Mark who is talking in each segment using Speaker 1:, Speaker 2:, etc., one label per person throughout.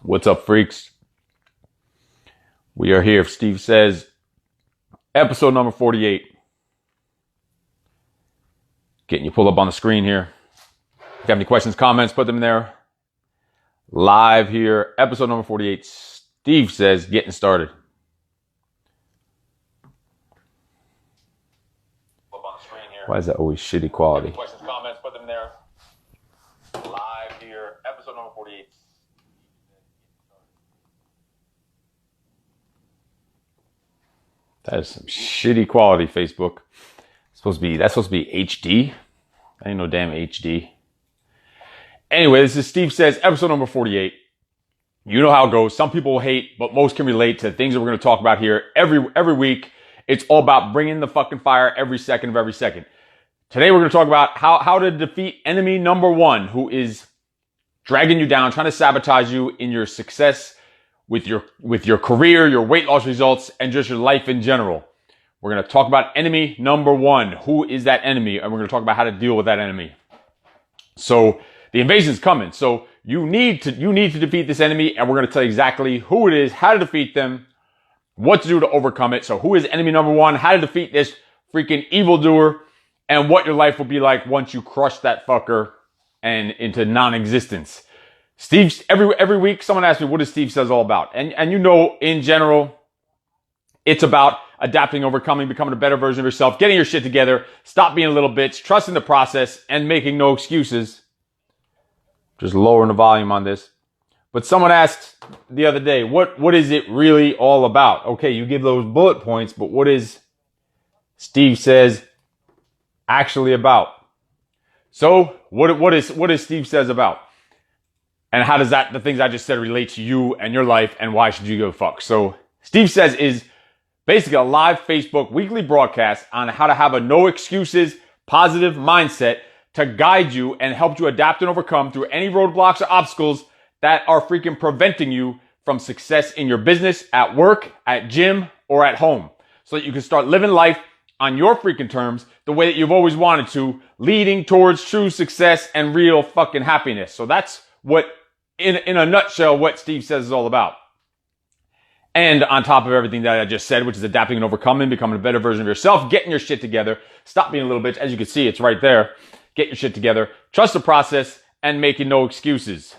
Speaker 1: What's up, freaks? We are here. Steve Says, episode number 48. Getting you pulled up on the screen here. If you have any questions, comments, put them in there. Live here, episode number 48. Steve Says, getting started. Why is that always shitty quality? Questions, comments, put them there. Live here, episode number 48. That is some shitty quality, Facebook. That's supposed to be HD. I ain't no damn HD. Anyway, this is Steve Says, episode number 48. You know how it goes. Some people hate, but most can relate to the things that we're going to talk about here every week. It's all about bringing the fucking fire every second of every second. Today we're going to talk about how to defeat enemy number one, who is dragging you down, trying to sabotage you in your success with your career, your weight loss results, and just your life in general. We're going to talk about enemy number one. Who is that enemy? And we're going to talk about how to deal with that enemy. So the invasion's coming. So you need to defeat this enemy, and we're going to tell you exactly who it is, how to defeat them, what to do to overcome it. So who is enemy number one, how to defeat this freaking evil doer, and what your life will be like once you crush that fucker and into non-existence. Steve, every week someone asks me, what is Steve Says all about? And you know, in general, it's about adapting, overcoming, becoming a better version of yourself, getting your shit together, stop being a little bitch, trusting the process, and making no excuses. Just lowering the volume on this. But someone asked the other day, what is it really all about? Okay, you give those bullet points, but what is Steve Says actually about? So what is Steve Says about? And how does the things I just said relate to you and your life, and why should you give a fuck? So Steve Says is basically a live Facebook weekly broadcast on how to have a no excuses, positive mindset to guide you and help you adapt and overcome through any roadblocks or obstacles that are freaking preventing you from success in your business, at work, at gym, or at home. So that you can start living life on your freaking terms, the way that you've always wanted to, leading towards true success and real fucking happiness. So that's what, in a nutshell, what Steve Says is all about. And on top of everything that I just said, which is adapting and overcoming, becoming a better version of yourself, getting your shit together, stop being a little bitch. As you can see, it's right there. Get your shit together, trust the process, and making no excuses.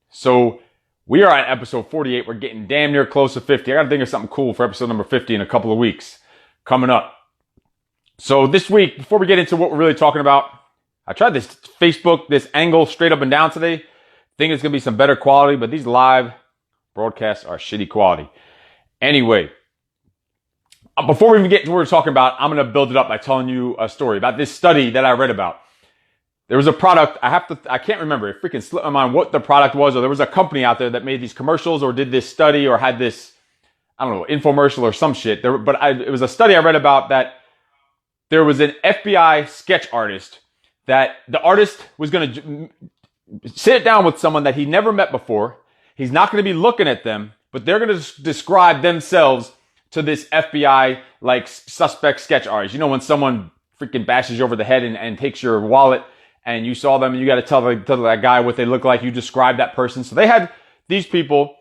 Speaker 1: So we are at episode 48. We're getting damn near close to 50. I got to think of something cool for episode number 50 in a couple of weeks coming up. So this week, before we get into what we're really talking about, I tried this angle straight up and down today. Think it's going to be some better quality, but these live broadcasts are shitty quality. Anyway, before we even get to what we're talking about, I'm going to build it up by telling you a story about this study that I read about. There was a product, I can't remember, it freaking slipped my mind what the product was, or there was a company out there that made these commercials or did this study or had this, I don't know, infomercial or some shit. It was a study I read about that there was an FBI sketch artist that the artist was going to sit down with someone that he never met before. He's not going to be looking at them, but they're going to describe themselves to this FBI like suspect sketch artist. You know, when someone freaking bashes you over the head and takes your wallet, and you saw them and you got to tell that guy what they look like. You describe that person. So they had these people,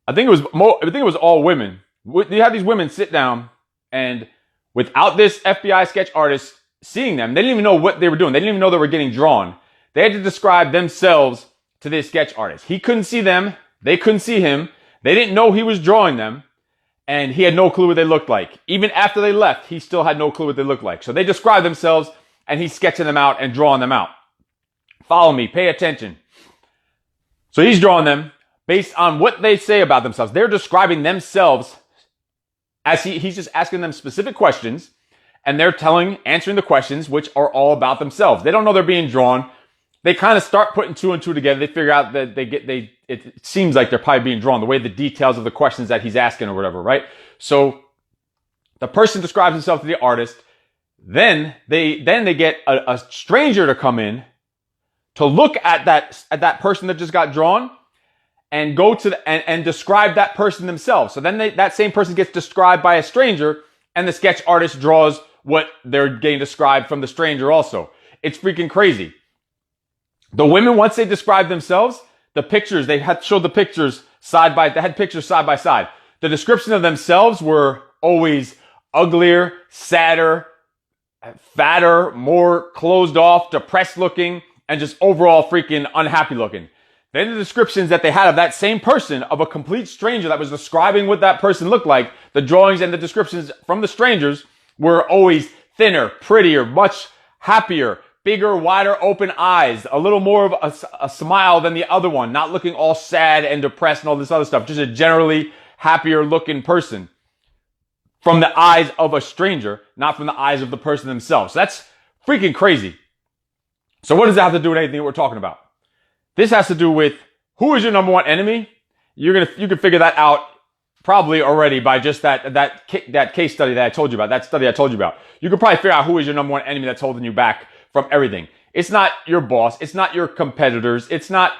Speaker 1: I think it was all women. They had these women sit down, and without this FBI sketch artist seeing them, they didn't even know what they were doing. They didn't even know they were getting drawn. They had to describe themselves to this sketch artist. He couldn't see them. They couldn't see him. They didn't know he was drawing them. And he had no clue what they looked like. Even after they left, he still had no clue what they looked like. So they described themselves, and he's sketching them out and drawing them out. Follow me. Pay attention. So he's drawing them based on what they say about themselves. They're describing themselves as he's just asking them specific questions, and they're answering the questions, which are all about themselves. They don't know they're being drawn. They kind of start putting two and two together. They figure out that it seems like they're probably being drawn, the way the details of the questions that he's asking or whatever, right? So the person describes himself to the artist. Then they get a stranger to come in to look at that person that just got drawn and go to and describe that person themselves. So then that same person gets described by a stranger, and the sketch artist draws what they're getting described from the stranger also. It's freaking crazy. The women, once they describe themselves, the pictures, they had showed the pictures they had pictures side by side. The description of themselves were always uglier, sadder, fatter, more closed off, depressed looking, and just overall freaking unhappy looking. Then the descriptions that they had of that same person, of a complete stranger that was describing what that person looked like, the drawings and the descriptions from the strangers were always thinner, prettier, much happier, bigger, wider open eyes, a little more of a smile than the other one, not looking all sad and depressed and all this other stuff, just a generally happier looking person from the eyes of a stranger, not from the eyes of the person themselves. So that's freaking crazy. So what does that have to do with anything that we're talking about? This has to do with who is your number one enemy. You can figure that out probably already by just that case study that I told you about, that study I told you about. You can probably figure out who is your number one enemy that's holding you back from everything. It's not your boss. It's not your competitors. It's not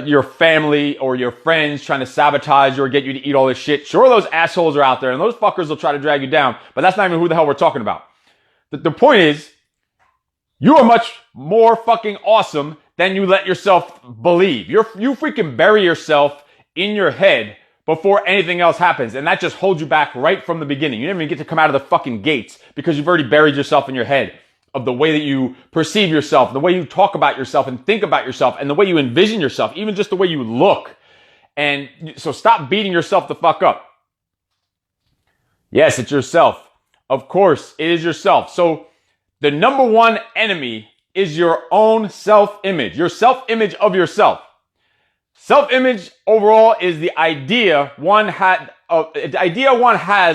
Speaker 1: your family or your friends trying to sabotage you or get you to eat all this shit. Sure, those assholes are out there and those fuckers will try to drag you down, but that's not even who the hell we're talking about. The point is, you are much more fucking awesome than you let yourself believe. You freaking bury yourself in your head before anything else happens. And that just holds you back right from the beginning. You never even get to come out of the fucking gates because you've already buried yourself in your head of the way that you perceive yourself, the way you talk about yourself and think about yourself, and the way you envision yourself, even just the way you look. And so stop beating yourself the fuck up. Yes, it's yourself. Of course, it is yourself. So the number one enemy is your own self-image, your self-image of yourself. Self-image overall is the idea one has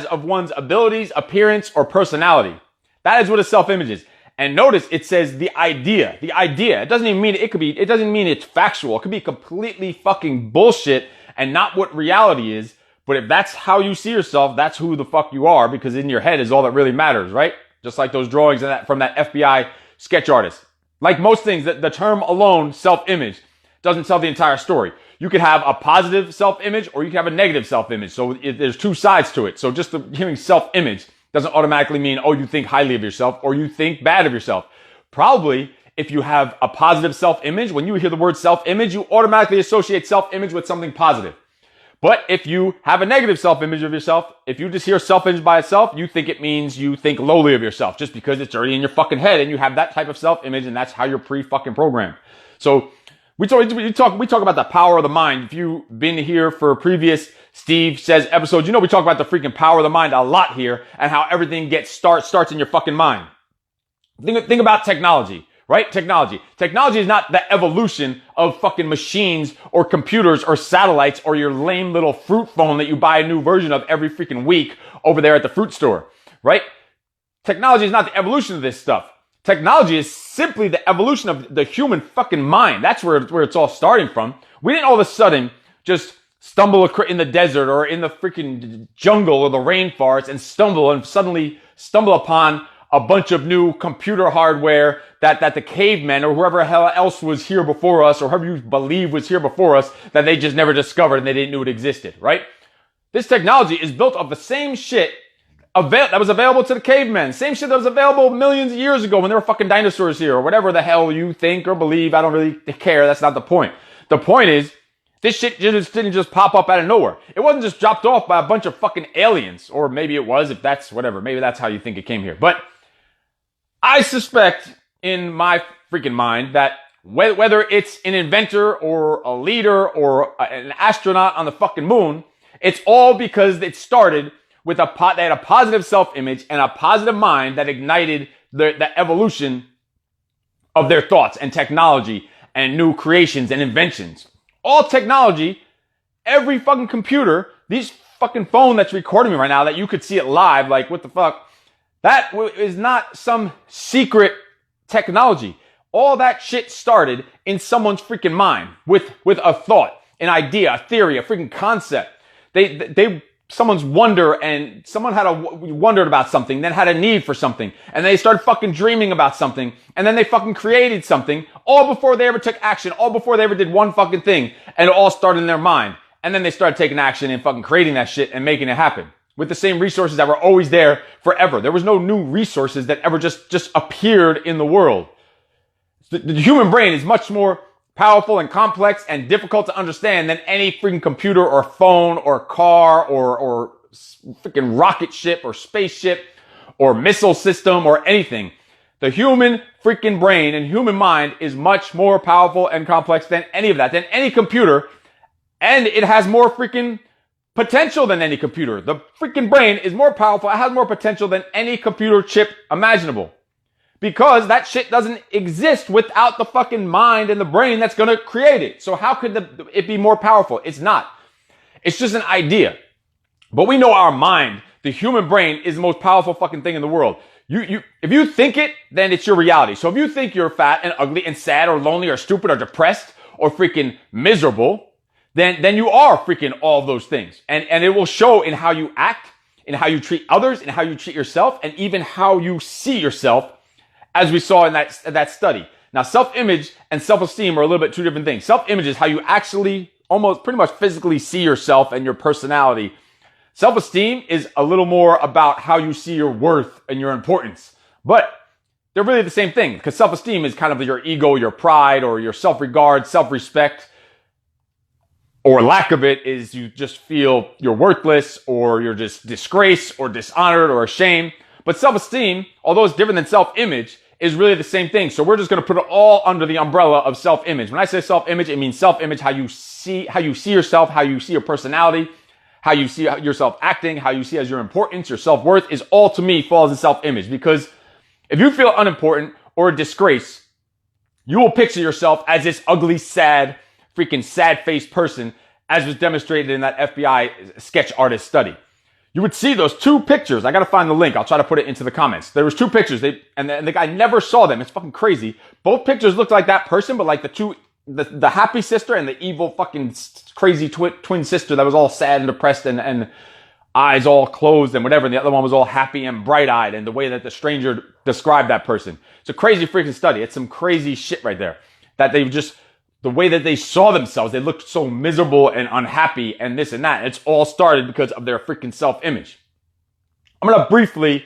Speaker 1: of one's abilities, appearance, or personality. That is what a self-image is. And notice it says the idea. The idea. It doesn't even mean it doesn't mean it's factual. It could be completely fucking bullshit and not what reality is. But if that's how you see yourself, that's who the fuck you are, because in your head is all that really matters, right? Just like those drawings from that FBI sketch artist. Like most things, the term alone, self-image, doesn't tell the entire story. You could have a positive self-image or you could have a negative self-image. So there's two sides to it. So just hearing self-image doesn't automatically mean, oh, you think highly of yourself or you think bad of yourself. Probably if you have a positive self-image, when you hear the word self-image, you automatically associate self-image with something positive. But if you have a negative self-image of yourself, if you just hear self-image by itself, you think it means you think lowly of yourself just because it's already in your fucking head and you have that type of self-image and that's how you're pre-fucking programmed. So we talk about the power of the mind. If you've been here for previous Steve Says episodes, you know we talk about the freaking power of the mind a lot here and how everything starts in your fucking mind. Think about technology. Right? Technology. Technology is not the evolution of fucking machines or computers or satellites or your lame little fruit phone that you buy a new version of every freaking week over there at the fruit store. Right? Technology is not the evolution of this stuff. Technology is simply the evolution of the human fucking mind. That's where it's all starting from. We didn't all of a sudden just stumble in the desert or in the freaking jungle or the rainforest and suddenly stumble upon a bunch of new computer hardware that the cavemen or whoever else was here before us or whoever you believe was here before us that they just never discovered and they didn't know it existed, right? This technology is built of the same shit that was available to the cavemen. Same shit that was available millions of years ago when there were fucking dinosaurs here or whatever the hell you think or believe. I don't really care. That's not the point. The point is, this shit didn't just pop up out of nowhere. It wasn't just dropped off by a bunch of fucking aliens. Or maybe it was, if that's whatever. Maybe that's how you think it came here. But I suspect in my freaking mind that whether it's an inventor or a leader or an astronaut on the fucking moon, it's all because it started with they had a positive self-image and a positive mind that ignited the evolution of their thoughts and technology and new creations and inventions. All technology, every fucking computer, these fucking phone that's recording me right now that you could see it live, like what the fuck? That is not some secret technology. All that shit started in someone's freaking mind with a thought, an idea, a theory, a freaking concept. Someone's wonder and someone wondered about something, then had a need for something, and they started fucking dreaming about something, and then they fucking created something, all before they ever took action, all before they ever did one fucking thing, and it all started in their mind. And then they started taking action and fucking creating that shit and making it happen. With the same resources that were always there forever. There was no new resources that ever just appeared in the world. The human brain is much more powerful and complex and difficult to understand than any freaking computer or phone or car or freaking rocket ship or spaceship or missile system or anything. The human freaking brain and human mind is much more powerful and complex than any of that, than any computer. And it has more freaking potential than any computer. The freaking brain is more powerful. It has more potential than any computer chip imaginable. Because that shit doesn't exist without the fucking mind and the brain that's going to create it. So how could it be more powerful? It's not. It's just an idea. But we know our mind, the human brain, is the most powerful fucking thing in the world. If you think it, then it's your reality. So if you think you're fat and ugly and sad or lonely or stupid or depressed or freaking miserable, then you are freaking all those things. And it will show in how you act, in how you treat others, in how you treat yourself, and even how you see yourself, as we saw in that study. Now, self-image and self-esteem are a little bit two different things. Self-image is how you actually almost pretty much physically see yourself and your personality. Self-esteem is a little more about how you see your worth and your importance. But they're really the same thing, because self-esteem is kind of your ego, your pride, or your self-regard, self-respect. Or lack of it is you just feel you're worthless, or you're just disgraced or dishonored or ashamed. But self-esteem, although it's different than self-image, is really the same thing. So we're just going to put it all under the umbrella of self-image. When I say self-image, it means self-image, how you see yourself, how you see your personality, how you see yourself acting, how you see as your importance, your self-worth is all, to me, falls in self-image. Because if you feel unimportant or a disgrace, you will picture yourself as this ugly, sad, freaking sad-faced person, as was demonstrated in that FBI sketch artist study. You would see those two pictures. I got to find the link. I'll try to put it into the comments. There was two pictures. And the guy never saw them. It's fucking crazy. Both pictures looked like that person, but like the happy sister and the evil fucking crazy twin sister that was all sad and depressed and eyes all closed and whatever. And the other one was all happy and bright-eyed, and the way that the stranger described that person. It's a crazy freaking study. It's some crazy shit right there. That they just, the way that they saw themselves, they looked so miserable and unhappy and this and that. It's all started because of their freaking self-image. I'm going to briefly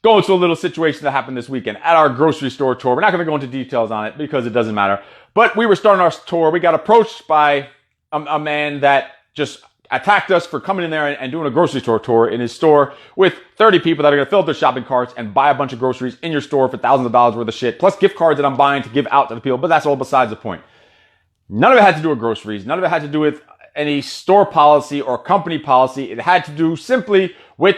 Speaker 1: go into a little situation that happened this weekend at our grocery store tour. We're not going to go into details on it because it doesn't matter. But we were starting our tour. We got approached by a man that just attacked us for coming in there and doing a grocery store tour in his store with 30 people that are going to fill up their shopping carts and buy a bunch of groceries in your store for thousands of dollars worth of shit, plus gift cards that I'm buying to give out to the people. But that's all besides the point. None of it had to do with groceries. None of it had to do with any store policy or company policy. It had to do simply with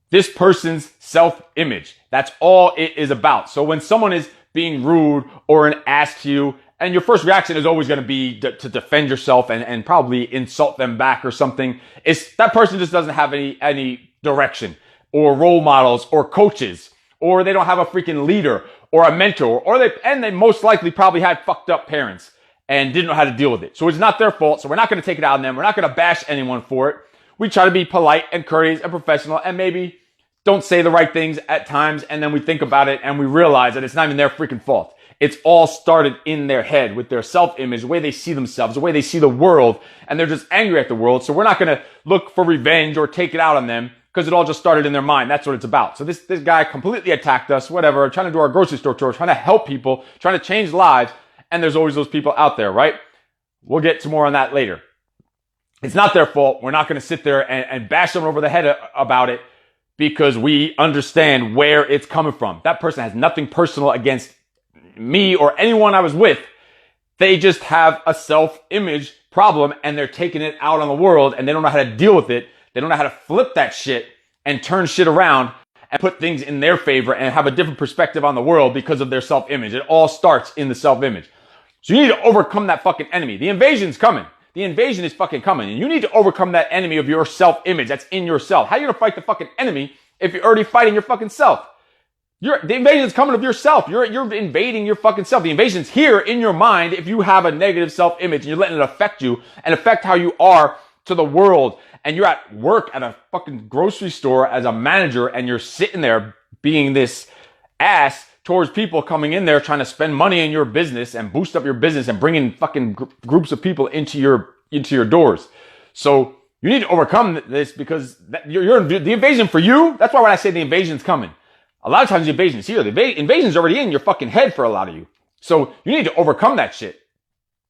Speaker 1: this person's self-image. That's all it is about. So when someone is being rude or an ass to you, and your first reaction is always going to be to defend yourself and probably insult them back or something. It's that person just doesn't have any direction or role models or coaches, or they don't have a freaking leader or a mentor, or they most likely probably had fucked up parents and didn't know how to deal with it. So it's not their fault. So we're not going to take it out on them. We're not going to bash anyone for it. We try to be polite and courteous and professional, and maybe don't say the right things at times. And then we think about it and we realize that it's not even their freaking fault. It's all started in their head with their self-image, the way they see themselves, the way they see the world, and they're just angry at the world. So we're not going to look for revenge or take it out on them because it all just started in their mind. That's what it's about. So this guy completely attacked us, whatever, trying to do our grocery store tour, trying to help people, trying to change lives. And there's always those people out there, right? We'll get to more on that later. It's not their fault. We're not going to sit there and bash them over the head about it because we understand where it's coming from. That person has nothing personal against me or anyone I was with. They just have a self-image problem and they're taking it out on the world and they don't know how to deal with it. They don't know how to flip that shit and turn shit around and put things in their favor and have a different perspective on the world because of their self-image. It all starts in the self-image. So you need to overcome that fucking enemy. The invasion's coming. The invasion is fucking coming. And you need to overcome that enemy of your self-image that's in yourself. How are you going to fight the fucking enemy if you're already fighting your fucking self? The invasion is coming of yourself. You're invading your fucking self. The invasion's here in your mind if you have a negative self-image and you're letting it affect you and affect how you are to the world. And you're at work at a fucking grocery store as a manager and you're sitting there being this ass towards people coming in there trying to spend money in your business and boost up your business and bring in fucking groups of people into your doors. So you need to overcome this because you're the invasion for you. That's why when I say the invasion's coming, a lot of times the invasion is here. The invasion's already in your fucking head for a lot of you. So you need to overcome that shit.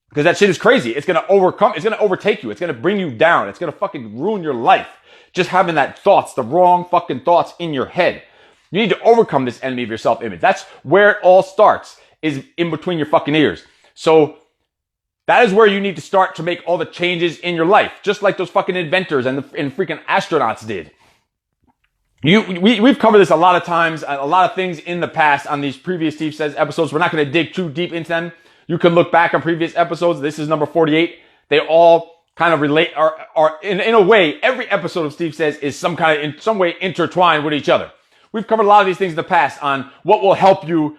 Speaker 1: Because that shit is crazy. It's going to overtake you. It's going to bring you down. It's going to fucking ruin your life. Just having that thoughts, the wrong fucking thoughts in your head. You need to overcome this enemy of your self-image. That's where it all starts, is in between your fucking ears. So that is where you need to start to make all the changes in your life. Just like those fucking inventors and freaking astronauts did. We've covered this a lot of times, a lot of things in the past on these previous Steve Says episodes. We're not going to dig too deep into them. You can look back on previous episodes. This is number 48. They all kind of relate, are in a way, every episode of Steve Says is in some way intertwined with each other. We've covered a lot of these things in the past on what will help you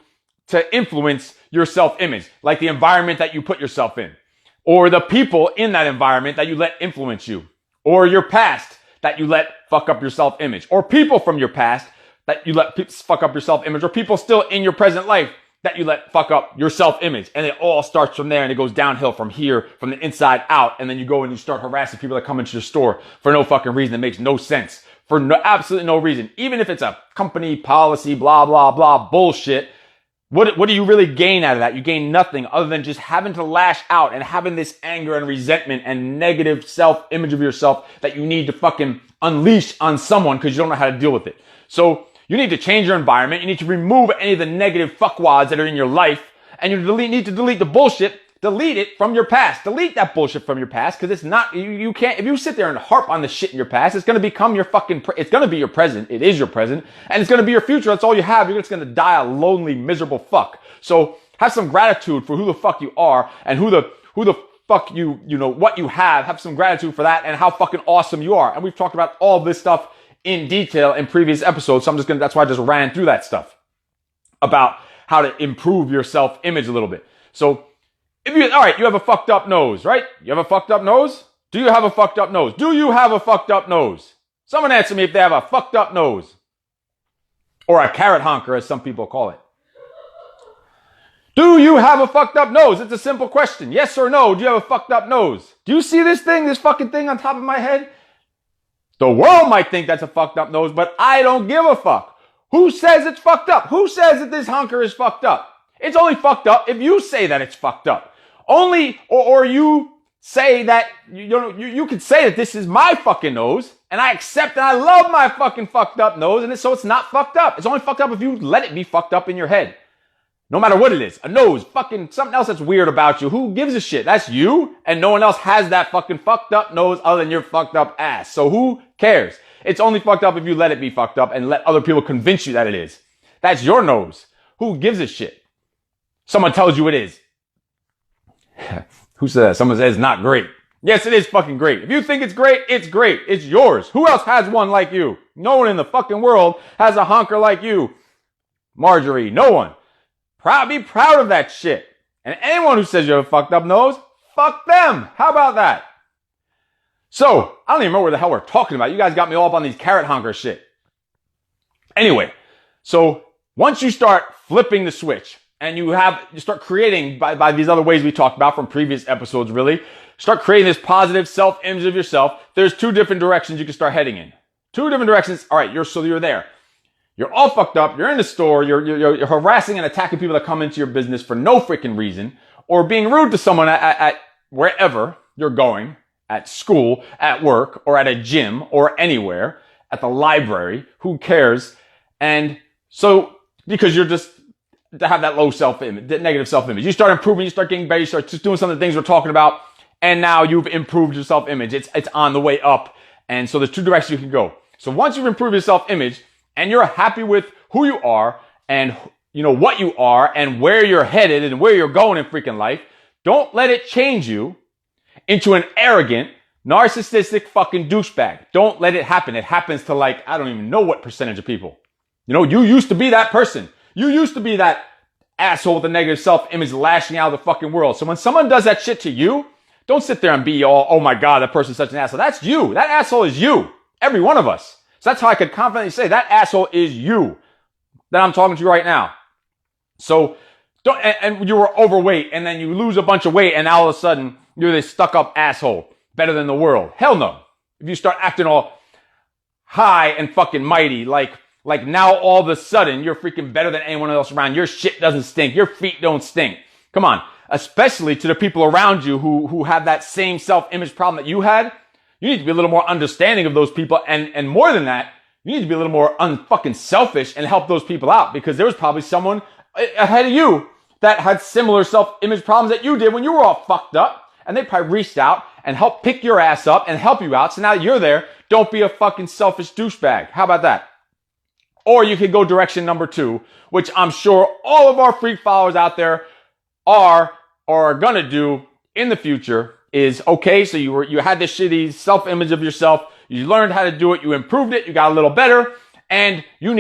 Speaker 1: to influence your self-image, like the environment that you put yourself in, or the people in that environment that you let influence you, or your past that you let fuck up your self-image, or people from your past that you let fuck up your self-image, or people still in your present life that you let fuck up your self-image. And it all starts from there, and it goes downhill from here, from the inside out. And then you go and you start harassing people that come into your store for no fucking reason. That makes no sense. For absolutely no reason. Even if it's a company policy, blah, blah, blah, bullshit. What do you really gain out of that? You gain nothing other than just having to lash out and having this anger and resentment and negative self-image of yourself that you need to fucking unleash on someone because you don't know how to deal with it. So you need to change your environment. You need to remove any of the negative fuckwads that are in your life. And you need to delete the bullshit. Delete it from your past. Delete that bullshit from your past, because it's not, you can't, if you sit there and harp on the shit in your past, it's going to become your fucking, it's going to be your present. It is your present. And it's going to be your future. That's all you have. You're just going to die a lonely, miserable fuck. So have some gratitude for who the fuck you are and who the fuck you know, what you have. Have some gratitude for that and how fucking awesome you are. And we've talked about all this stuff in detail in previous episodes. So that's why I just ran through that stuff about how to improve your self-image a little bit. So, you have a fucked up nose, right? You have a fucked up nose? Do you have a fucked up nose? Do you have a fucked up nose? Someone answer me if they have a fucked up nose. Or a carrot honker, as some people call it. Do you have a fucked up nose? It's a simple question. Yes or no? Do you have a fucked up nose? Do you see this fucking thing on top of my head? The world might think that's a fucked up nose, but I don't give a fuck. Who says it's fucked up? Who says that this honker is fucked up? It's only fucked up if you say that it's fucked up. Or you say that, you could say that this is my fucking nose, and I accept and I love my fucking fucked up nose, and so it's not fucked up. It's only fucked up if you let it be fucked up in your head. No matter what it is. A nose, fucking something else that's weird about you. Who gives a shit? That's you, and no one else has that fucking fucked up nose other than your fucked up ass. So who cares? It's only fucked up if you let it be fucked up and let other people convince you that it is. That's your nose. Who gives a shit? Someone tells you it is. Who says that? Someone says it's not great. Yes, it is fucking great. If you think it's great, it's great. It's yours. Who else has one like you? No one in the fucking world has a honker like you. Marjorie, no one. Be proud of that shit. And anyone who says you have a fucked up nose, fuck them. How about that? So, I don't even know where the hell we're talking about. You guys got me all up on these carrot honker shit. Anyway, so once you start flipping the switch, and you start creating by these other ways we talked about from previous episodes, really, start creating this positive self-image of yourself. There's two different directions you can start heading in. Two different directions. All right, you're there. You're all fucked up. You're in the store. You're harassing and attacking people that come into your business for no freaking reason, or being rude to someone at wherever you're going, at school, at work, or at a gym, or anywhere, at the library. Who cares? And so, because you're just to have that low self-image, that negative self-image. You start improving, you start getting better, you start just doing some of the things we're talking about, and now you've improved your self-image. It's on the way up. And so there's two directions you can go. So once you've improved your self-image, and you're happy with who you are, and what you are, and where you're headed, and where you're going in freaking life, don't let it change you into an arrogant, narcissistic fucking douchebag. Don't let it happen. It happens to I don't even know what percentage of people. You used to be that person. You used to be that asshole with a negative self-image lashing out of the fucking world. So when someone does that shit to you, don't sit there and be all, oh my God, that person's such an asshole. That's you. That asshole is you. Every one of us. So that's how I could confidently say that asshole is you that I'm talking to you right now. So and you were overweight, and then you lose a bunch of weight, and all of a sudden you're this stuck up asshole, better than the world. Hell no. If you start acting all high and fucking mighty, like now all of a sudden you're freaking better than anyone else around. Your shit doesn't stink. Your feet don't stink. Come on. Especially to the people around you who have that same self-image problem that you had. You need to be a little more understanding of those people. And more than that, you need to be a little more unfucking selfish and help those people out, because there was probably someone ahead of you that had similar self-image problems that you did when you were all fucked up. And they probably reached out and helped pick your ass up and help you out. So now that you're there, don't be a fucking selfish douchebag. How about that? Or you could go direction number 2, which I'm sure all of our freak followers out there are or are gonna do in the future is, okay, so you had this shitty self-image of yourself, you learned how to do it, you improved it, you got a little better, and you're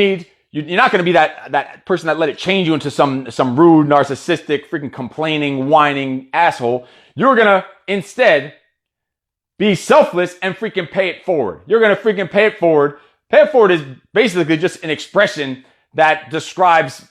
Speaker 1: not gonna be that person that let it change you into some rude, narcissistic, freaking complaining, whining asshole. You're gonna instead be selfless and freaking pay it forward. You're gonna freaking pay it forward. Pay it forward is basically just an expression that describes,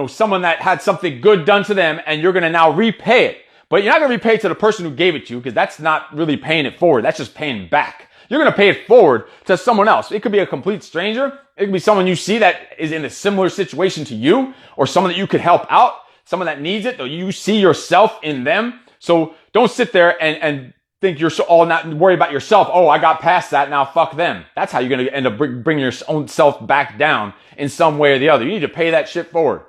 Speaker 1: someone that had something good done to them, and you're going to now repay it. But you're not going to repay it to the person who gave it to you, because that's not really paying it forward. That's just paying back. You're going to pay it forward to someone else. It could be a complete stranger. It could be someone you see that is in a similar situation to you, or someone that you could help out, someone that needs it, or you see yourself in them. So don't sit there and think you're all not worry about yourself. Oh, I got past that. Now fuck them. That's how you're going to end up bringing your own self back down in some way or the other. You need to pay that shit forward.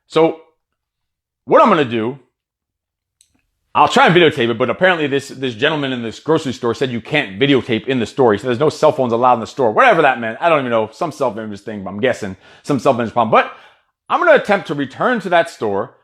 Speaker 1: So what I'm going to do, I'll try and videotape it, but apparently this gentleman in this grocery store said you can't videotape in the store. He said there's no cell phones allowed in the store. Whatever that meant. I don't even know. Some self-image thing, but I'm guessing some self-image problem. But I'm going to attempt to return to that store.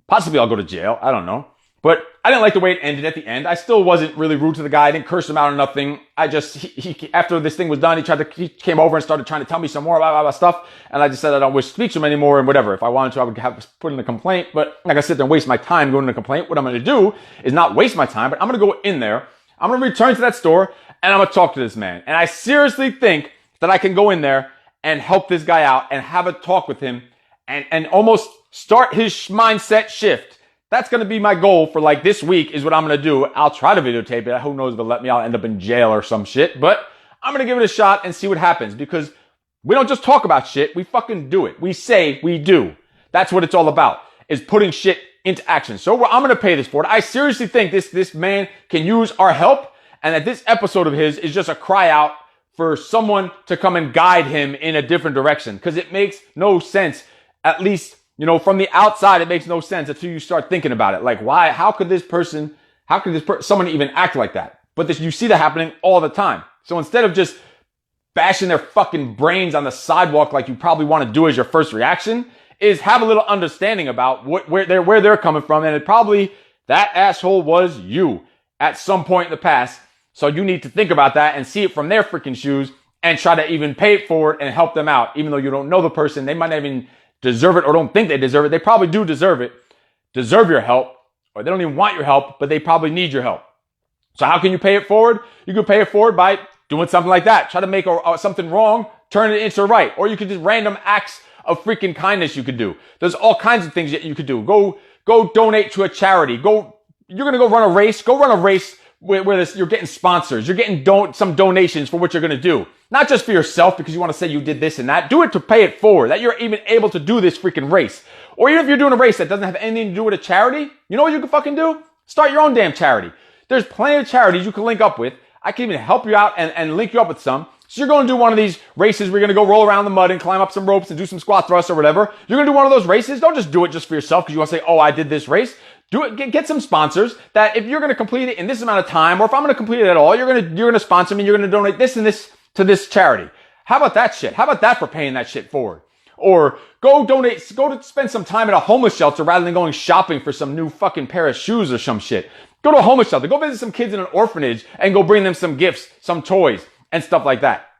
Speaker 1: Possibly I'll go to jail. I don't know. But I didn't like the way it ended at the end. I still wasn't really rude to the guy. I didn't curse him out or nothing. I just, he after this thing was done, he came over and started trying to tell me some more about stuff. And I just said I don't wish to speak to him anymore and whatever. If I wanted to, I would have put in a complaint. But I'm not going to sit there and waste my time going in a complaint. What I'm going to do is not waste my time, but I'm going to go in there. I'm going to return to that store and I'm going to talk to this man. And I seriously think that I can go in there and help this guy out and have a talk with him and almost start his mindset shift. That's going to be my goal for like this week is what I'm going to do. I'll try to videotape it. Who knows if they'll let me out, end up in jail or some shit. But I'm going to give it a shot and see what happens, because we don't just talk about shit. We fucking do it. We say we do. That's what it's all about, is putting shit into action. So I'm going to pay this forward. I seriously think this man can use our help, and that this episode of his is just a cry out for someone to come and guide him in a different direction, because it makes no sense, at least from the outside, it makes no sense until you start thinking about it. Like, why? How could someone even act like that? But you see that happening all the time. So instead of just bashing their fucking brains on the sidewalk like you probably want to do as your first reaction, is have a little understanding about where they're coming from. And that asshole was you at some point in the past. So you need to think about that and see it from their freaking shoes and try to even pay it forward and help them out. Even though you don't know the person, they might not even deserve it or don't think they deserve it. They probably do deserve your help, or they don't even want your help, but they probably need your help. So how can you pay it forward? You can pay it forward by doing something like that. Try to make something wrong, turn it into right. Or you could just random acts of freaking kindness you could do. There's all kinds of things that you could do. Go donate to a charity. You're going to go run a race. Go run a race where you're getting sponsors. You're getting some donations for what you're going to do. Not just for yourself because you want to say you did this and that. Do it to pay it forward, that you're even able to do this freaking race. Or even if you're doing a race that doesn't have anything to do with a charity, you know what you can fucking do? Start your own damn charity. There's plenty of charities you can link up with. I can even help you out and link you up with some. So you're going to do one of these races where you're going to go roll around the mud and climb up some ropes and do some squat thrusts or whatever. You're going to do one of those races. Don't just do it just for yourself because you want to say, oh, I did this race. Do it. Get some sponsors that if you're going to complete it in this amount of time, or if I'm going to complete it at all, you're going to sponsor me. You're going to donate this and this to this charity. How about that shit? How about that for paying that shit forward? Or go to spend some time at a homeless shelter rather than going shopping for some new fucking pair of shoes or some shit. Go to a homeless shelter. Go visit some kids in an orphanage and go bring them some gifts, some toys and stuff like that.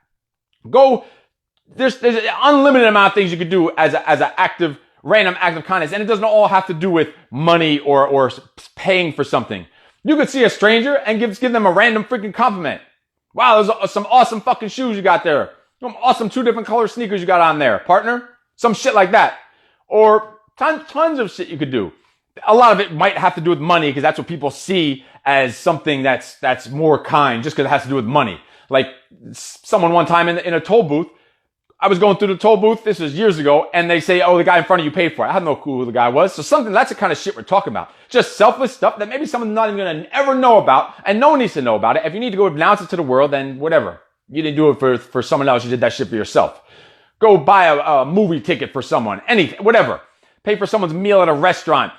Speaker 1: There's an unlimited amount of things you could do as an random act of kindness. And it doesn't all have to do with money or paying for something. You could see a stranger and give them a random freaking compliment. Wow, there's some awesome fucking shoes you got there. Some awesome 2 different color sneakers you got on there, partner. Some shit like that. Or tons of shit you could do. A lot of it might have to do with money because that's what people see as something that's more kind just because it has to do with money. Like someone one time in a toll booth, I was going through the toll booth. This was years ago. And they say, oh, the guy in front of you paid for it. I had no clue who the guy was. So that's the kind of shit we're talking about. Just selfless stuff that maybe someone's not even going to ever know about. And no one needs to know about it. If you need to go announce it to the world, then whatever. You didn't do it for someone else. You did that shit for yourself. Go buy a movie ticket for someone. Anything, whatever. Pay for someone's meal at a restaurant.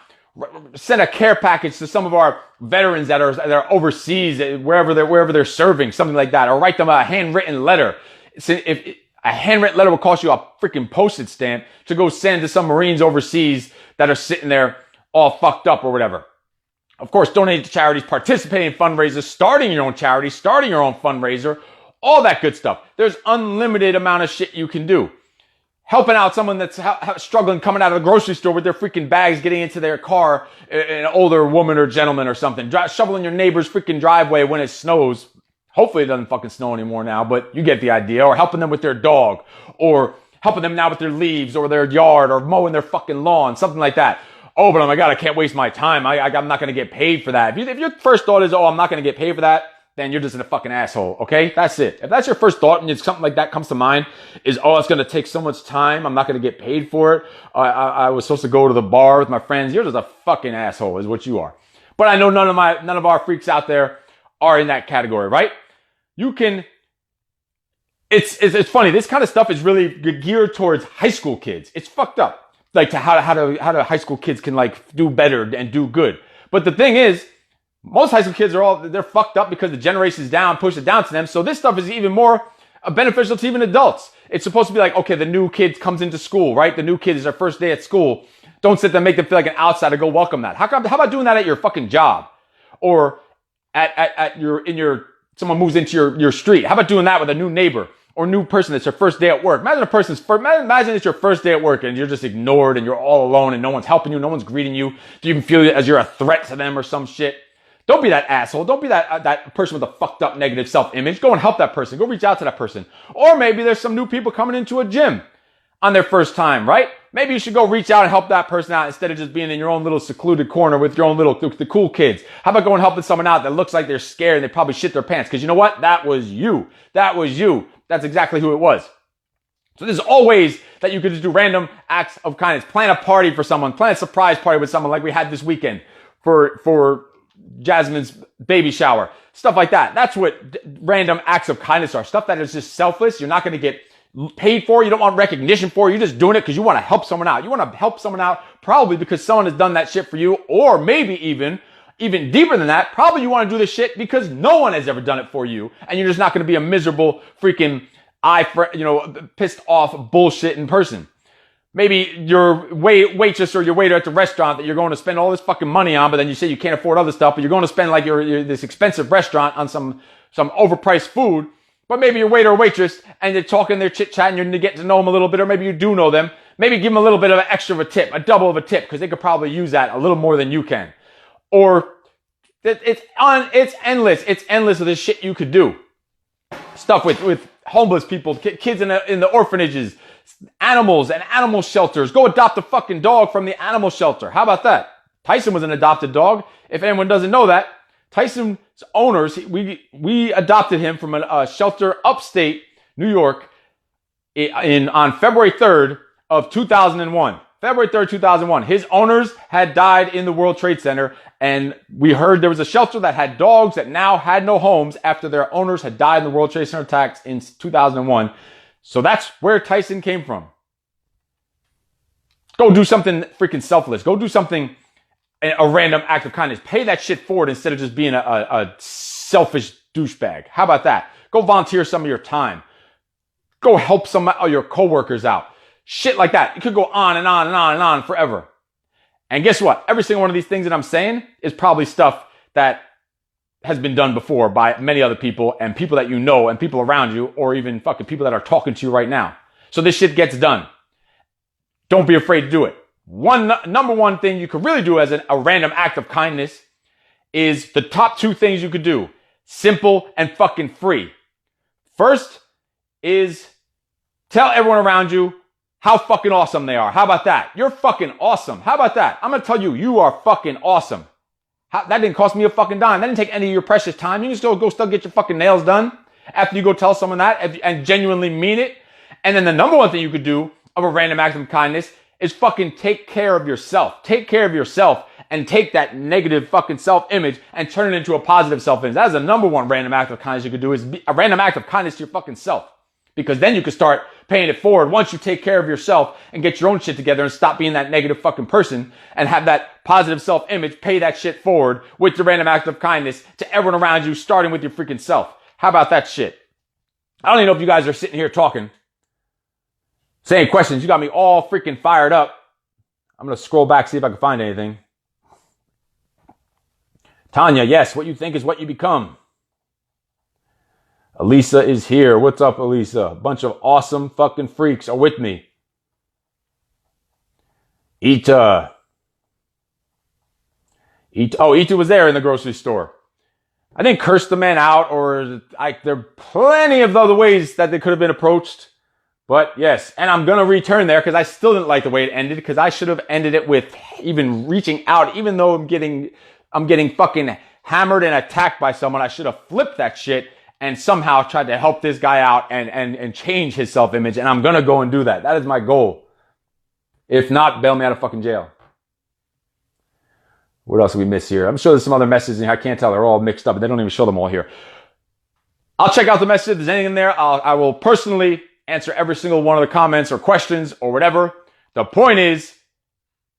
Speaker 1: Send a care package to some of our veterans that are overseas, wherever they're serving, something like that. Or write them a handwritten letter. If a handwritten letter will cost you a freaking postage stamp to go send to some Marines overseas that are sitting there all fucked up or whatever. Of course, donate to charities, participate in fundraisers, starting your own charity, starting your own fundraiser, all that good stuff. There's unlimited amount of shit you can do. Helping out someone that's struggling coming out of the grocery store with their freaking bags, getting into their car, an older woman or gentleman or something, shoveling your neighbor's freaking driveway when it snows. Hopefully it doesn't fucking snow anymore now, but you get the idea. Or helping them with their dog, or helping them now with their leaves or their yard, or mowing their fucking lawn, something like that. Oh, but oh my God, I can't waste my time. I'm not going to get paid for that. If your first thought is, oh, I'm not going to get paid for that, then you're just a fucking asshole, okay? That's it. If that's your first thought and something like that comes to mind, is, oh, it's going to take so much time, I'm not going to get paid for it, I was supposed to go to the bar with my friends, you're just a fucking asshole is what you are. But I know none of our freaks out there are in that category, right? You can, it's funny, this kind of stuff is really geared towards high school kids. It's fucked up. Like how high school kids can like do better and do good. But the thing is, most high school kids they're fucked up because the generation's down, push it down to them. So this stuff is even more beneficial to even adults. It's supposed to be like, okay, the new kid comes into school, right? The new kid is their first day at school. Don't sit there and make them feel like an outsider. Go welcome that. How about doing that at your fucking job? Or someone moves into your street. How about doing that with a new neighbor or new person that's your first day at work? Imagine it's your first day at work and you're just ignored and you're all alone and no one's helping you, no one's greeting you. Do you even feel as you're a threat to them or some shit? Don't be that asshole. Don't be that person with a fucked up negative self-image. Go and help that person. Go reach out to that person. Or maybe there's some new people coming into a gym on their first time, right? Maybe you should go reach out and help that person out instead of just being in your own little secluded corner with your own the cool kids. How about going and helping someone out that looks like they're scared and they probably shit their pants? Because you know what? That was you. That was you. That's exactly who it was. So there's always that you could just do random acts of kindness. Plan a party for someone. Plan a surprise party with someone like we had this weekend for Jasmine's baby shower. Stuff like that. That's what random acts of kindness are. Stuff that is just selfless. You're not going to get paid for. You don't want recognition for. You're just doing it because you want to help someone out. You want to help someone out probably because someone has done that shit for you, or maybe even deeper than that, probably you want to do this shit because no one has ever done it for you, and you're just not going to be a miserable freaking pissed off bullshit in person. Maybe your waitress or your waiter at the restaurant that you're going to spend all this fucking money on, but then you say you can't afford other stuff, but you're going to spend like your this expensive restaurant on some overpriced food. But maybe your waiter or waitress, and they're talking, they're chit-chatting, you're getting to know them a little bit, or maybe you do know them. Maybe give them a little bit of an extra of a tip, a double of a tip, because they could probably use that a little more than you can. Or it's endless. It's endless of the shit you could do. Stuff with homeless people, kids in the orphanages, animals and animal shelters. Go adopt a fucking dog from the animal shelter. How about that? Tyson was an adopted dog. If anyone doesn't know that, Tyson's owners, we adopted him from a shelter upstate New York on February 3rd of 2001. February 3rd, 2001. His owners had died in the World Trade Center, and we heard there was a shelter that had dogs that now had no homes after their owners had died in the World Trade Center attacks in 2001. So that's where Tyson came from. Go do something freaking selfless. Go do something, a random act of kindness. Pay that shit forward instead of just being a selfish douchebag. How about that? Go volunteer some of your time. Go help some of your coworkers out. Shit like that. It could go on and on and on and on forever. And guess what? Every single one of these things that I'm saying is probably stuff that has been done before by many other people and people that you know and people around you, or even fucking people that are talking to you right now. So this shit gets done. Don't be afraid to do it. Number one thing you could really do as a random act of kindness is the top two things you could do. Simple and fucking free. First is tell everyone around you how fucking awesome they are. How about that? You're fucking awesome. How about that? I'm going to tell you, you are fucking awesome. That didn't cost me a fucking dime. That didn't take any of your precious time. You can still go get your fucking nails done after you go tell someone that and genuinely mean it. And then the number one thing you could do of a random act of kindness is fucking take care of yourself. Take care of yourself and take that negative fucking self-image and turn it into a positive self-image. That is the number one random act of kindness you could do, is a random act of kindness to your fucking self. Because then you can start paying it forward once you take care of yourself and get your own shit together and stop being that negative fucking person and have that positive self-image, pay that shit forward with your random act of kindness to everyone around you, starting with your freaking self. How about that shit? I don't even know if you guys are sitting here talking, saying questions. You got me all freaking fired up. I'm going to scroll back, see if I can find anything. Tanya, yes, what you think is what you become. Elisa is here. What's up, Elisa? A bunch of awesome fucking freaks are with me. Ita. Ita was there in the grocery store. I didn't curse the man out, or there are plenty of other ways that they could have been approached. But yes, and I'm going to return there because I still didn't like the way it ended, because I should have ended it with even reaching out, even though I'm getting fucking hammered and attacked by someone. I should have flipped that shit and somehow tried to help this guy out and change his self-image. And I'm going to go and do that. That is my goal. If not, bail me out of fucking jail. What else do we miss here? I'm sure there's some other messages in here. I can't tell. They're all mixed up. They don't even show them all here. I'll check out the message. If there's anything in there, I will personally answer every single one of the comments or questions or whatever. The point is,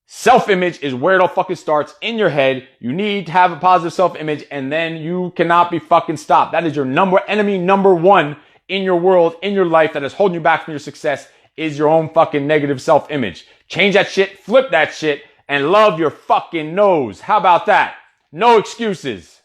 Speaker 1: self-image is where it all fucking starts, in your head. You need to have a positive self-image, and then you cannot be fucking stopped. That is your enemy number one in your world, in your life, that is holding you back from your success, is your own fucking negative self-image. Change that shit, flip that shit, and love your fucking nose. How about that? No excuses.